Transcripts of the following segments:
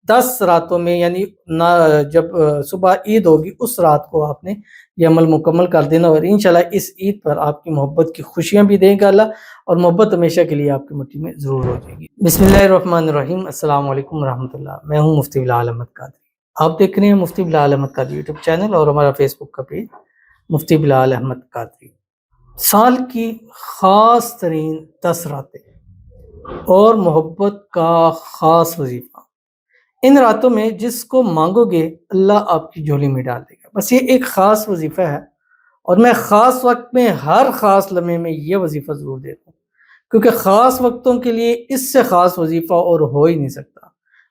10 راتوں میں، یعنی جب صبح عید ہوگی اس رات کو آپ نے یہ عمل مکمل کر دینا، اور انشاءاللہ اس عید پر آپ کی محبت کی خوشیاں بھی دے گا اللہ، اور محبت ہمیشہ کے لیے آپ کی مٹی میں ضرور ہو جائے گی۔ بسم اللہ الرحمن الرحیم، السلام علیکم ورحمۃ اللہ۔ میں ہوں مفتی بلال احمد قادری، آپ دیکھ رہے ہیں مفتی بلال احمد قادری یوٹیوب چینل اور ہمارا فیس بک کا پیج مفتی بلال احمد قادری۔ سال کی خاص ترین 10 راتیں اور محبت کا خاص وظیفہ، ان راتوں میں جس کو مانگو گے اللہ آپ کی جھولی میں ڈال دے گا۔ بس یہ ایک خاص وظیفہ ہے، اور میں خاص وقت میں ہر خاص لمحے میں یہ وظیفہ ضرور دیتا ہوں، کیونکہ خاص وقتوں کے لیے اس سے خاص وظیفہ اور ہو ہی نہیں سکتا۔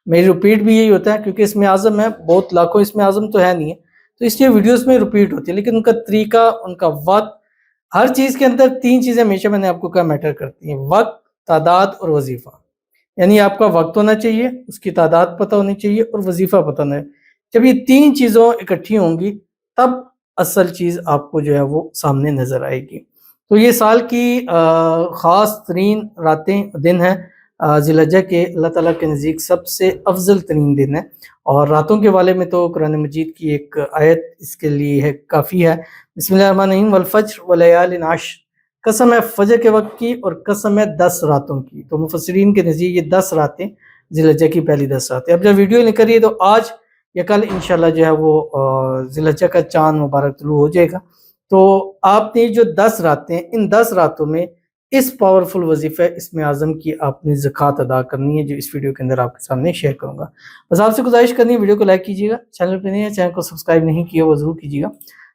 میری ریپیٹ بھی یہی ہوتا ہے، کیونکہ اس میں اعظم ہے، بہت لاکھوں اس میں اعظم تو ہے نہیں ہے، تو اس لیے ویڈیوز میں ریپیٹ ہوتی ہے، لیکن ان کا طریقہ، ان کا وقت، ہر چیز کے اندر 3 چیزیں ہمیشہ میں نے آپ کو کہا میٹر کرتی ہیں: وقت، تعداد اور وظیفہ۔ یعنی آپ کا وقت ہونا چاہیے، اس کی تعداد پتہ ہونی چاہیے، اور وظیفہ پتہ ہونا ہے۔ جب یہ 3 چیزوں اکٹھی ہوں گی تب اصل چیز آپ کو جو ہے وہ سامنے نظر آئے گی۔ تو یہ سال کی خاص ترین راتیں، دن ہیں، ذی الحجہ کے اللہ تعالیٰ کے نزدیک سب سے افضل ترین دن ہے، اور راتوں کے والے میں تو قرآن مجید کی ایک آیت اس کے لیے ہے، کافی ہے۔ بسم اللہ الرحمن الرحیم، والفجر ولیال عشر، قسم ہے فجر کے وقت کی اور قسم ہے 10 راتوں کی۔ تو مفسرین کے نزدیک یہ 10 راتیں ذی الحجہ کی پہلی 10 راتیں۔ اب جب ویڈیو نکل رہی ہے تو آج یا کل انشاءاللہ جو ہے وہ ذی الحجہ کا چاند مبارک طلوع ہو جائے گا۔ تو آپ نے جو 10 راتیں، ان 10 راتوں میں اس پاورفل وظیفہ اسم اعظم کی آپ نے زکوٰۃ ادا کرنی ہے، جو اس ویڈیو کے اندر آپ کے سامنے شیئر کروں گا۔ بس آپ سے گزارش کرنی ہے، ویڈیو کو لائک کیجیے گا، چینل پہ نہیں ہے چینل کو سبسکرائب نہیں کیا وہ ضرور کیجیے گا،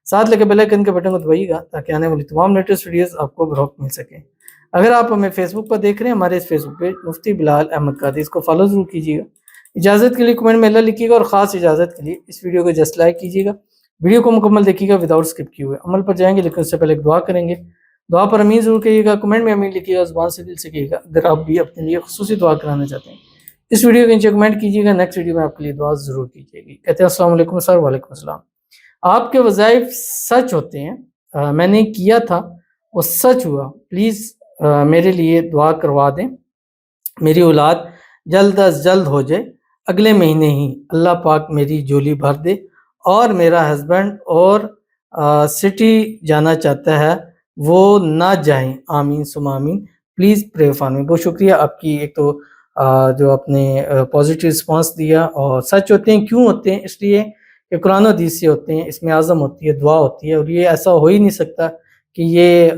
ساتھ لگے بیل آئیکن کے بٹن کو دبائیے گا تاکہ آنے والی تمام لیٹسٹ ویڈیوز آپ کو بروقت مل سکیں۔ اگر آپ ہمیں فیس بک پر دیکھ رہے ہیں، ہمارے اس فیس بک پیج مفتی بلال احمد قادری، اس کو فالو ضرور کیجیے گا۔ اجازت کے لیے کمنٹ میں اللہ لکھیے گا، اور خاص اجازت کے لیے اس ویڈیو کو جسٹ لائک کیجیے گا، ویڈیو کو مکمل دیکھیے گا وداؤٹ اسکپ کیے ہوئے۔ عمل پر جائیں گے لیکن اس سے پہلے ایک دعا کریں گے، دعا پر امین ضرور کہیے گا، کمنٹ میں امین لکھیے گا، زبان سے دل سے کہیے گا اگر آپ بھی اپنے لیے خصوصی دعا کرانا چاہتے ہیں۔ اس ویڈیو کے نیچے کمنٹ کیجیے گا، نیکسٹ ویڈیو میں آپ کے لیے دعا ضرور کیجیے گی۔ کہتے ہیں السلام علیکم سر۔ وعلیکم السلام۔ آپ کے وظائف سچ ہوتے ہیں، میں نے کیا تھا وہ سچ ہوا، پلیز میرے لیے دعا کروا دیں، میری اولاد جلد از جلد ہو جائے، اگلے مہینے ہی اللہ پاک میری جھولی بھر دے، اور میرا ہسبینڈ اور سٹی جانا چاہتا ہے وہ نہ جائیں، آمین ثم آمین، پلیز پرے فار می۔ بہت شکریہ آپ کی، ایک تو جو آپ نے پازیٹیو رسپانس دیا، اور سچ ہوتے ہیں، کیوں ہوتے ہیں؟ اس لیے کہ قرآن و حدیث سے ہوتے ہیں، اسم اعظم ہوتی ہے، دعا ہوتی ہے، اور یہ ایسا ہو ہی نہیں سکتا کہ یہ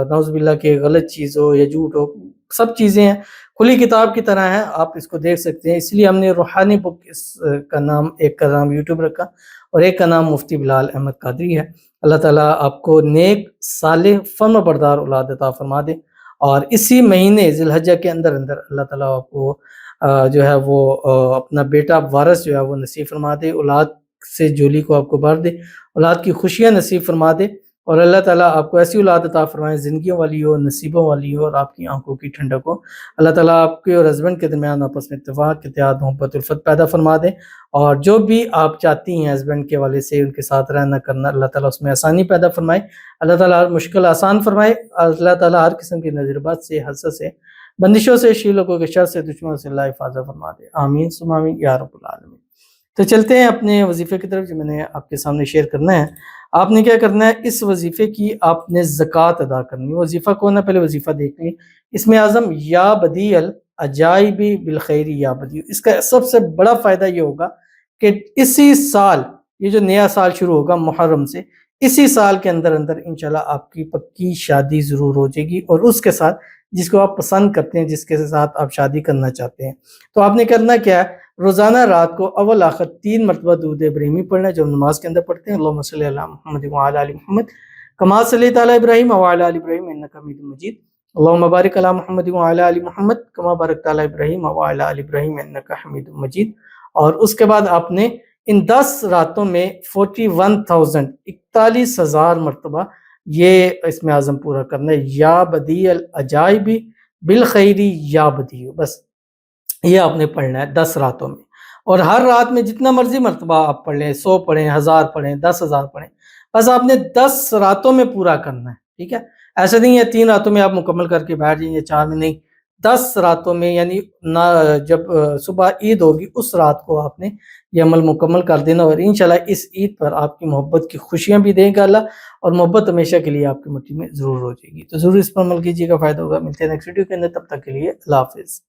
نعوذ باللہ کہ غلط چیز ہو یا جھوٹ ہو، سب چیزیں ہیں، کھلی کتاب کی طرح ہے، آپ اس کو دیکھ سکتے ہیں۔ اس لیے ہم نے روحانی بک اس کا نام، ایک کا نام یوٹیوب رکھا اور ایک کا نام مفتی بلال احمد قادری ہے۔ اللہ تعالیٰ آپ کو نیک، صالح، فرما بردار اولاد عطا فرما دے، اور اسی مہینے ذی الحجہ کے اندر اللہ تعالیٰ آپ کو جو ہے وہ اپنا بیٹا وارث جو ہے وہ نصیب فرما دے، اولاد سے جھولی کو آپ کو بھر دے، اولاد کی خوشیاں نصیب فرما دے، اور اللہ تعالیٰ آپ کو ایسی اولاد عطا فرمائے، زندگیوں والی ہو، نصیبوں والی ہو، اور آپ کی آنکھوں کی ٹھنڈک ہو۔ اللہ تعالیٰ آپ کے اور ہسبینڈ کے درمیان آپس میں اتفاق، اتحاد، محبت، الفت پیدا فرما دے، اور جو بھی آپ چاہتی ہیں ہسبینڈ کے والے سے ان کے ساتھ رہنا کرنا، اللہ تعالیٰ اس میں آسانی پیدا فرمائے، اللہ تعالیٰ ہر مشکل آسان فرمائے، اللہ تعالیٰ ہر قسم کی نظربات سے، حسد سے، بندشوں سے، شیلوں کے شر سے، دشمنوں سے اللہ حفاظت فرما دے، آمین ثم آمین یا رب العالمین۔ تو چلتے ہیں اپنے وظیفے کی طرف، جو میں نے آپ کے سامنے شیئر کرنا ہے۔ آپ نے کیا کرنا ہے؟ اس وظیفے کی آپ نے زکوٰۃ ادا کرنی ہے۔ وظیفہ کون ہے؟ پہلے وظیفہ دیکھ لیں، اسم اعظم یا بدیع العجائب بالخیر یا بدیع۔ اس کا سب سے بڑا فائدہ یہ ہوگا کہ اسی سال، یہ جو نیا سال شروع ہوگا محرم سے، اسی سال کے اندر انشاءاللہ آپ کی پکی شادی ضرور ہو جائے گی، اور اس کے ساتھ جس کو آپ پسند کرتے ہیں، جس کے ساتھ آپ شادی کرنا چاہتے ہیں۔ تو آپ نے کرنا کیا ہے؟ روزانہ رات کو اول آخر 3 مرتبہ درود ابراہیمی پڑھنا ہے، جو ہم نماز کے اندر پڑھتے ہیں، اللہم صلی علی محمد وعلی آل محمد کما صلیت علی ابراہیم وعلی آل ابراہیم انک حمید مجید، اللہم بارک علی محمد وعلی آل محمد کما بارکت علی ابراہیم وعلی آل ابراہیم انک حمید مجید۔ اور اس کے بعد آپ نے ان 10 راتوں میں 41,000 مرتبہ یہ اسم اعظم پورا کرنا ہے، یا بدیع العجائب بالخیر یا بدیع، بس یہ آپ نے پڑھنا ہے 10 راتوں میں، اور ہر رات میں جتنا مرضی مرتبہ آپ پڑھ لیں، 100 پڑھیں، 1000 پڑھیں، 10,000 پڑھیں، بس آپ نے 10 راتوں میں پورا کرنا ہے، ٹھیک ہے؟ ایسا نہیں ہے 3 راتوں میں آپ مکمل کر کے بیٹھ جائیں یا 4 میں، نہیں، 10 راتوں میں یعنی جب صبح عید ہوگی اس رات کو آپ نے یہ عمل مکمل کر دینا، اور انشاءاللہ اس عید پر آپ کی محبت کی خوشیاں بھی دے گا اللہ، اور محبت ہمیشہ کے لیے آپ کی مٹھی میں ضرور ہو جائے گی۔ تو ضرور اس پر عمل کیجیے گا، فائدہ ہوگا۔ ملتے ہیں نیکسٹ ویڈیو کے اندر، تب تک کے لیے اللہ حافظ۔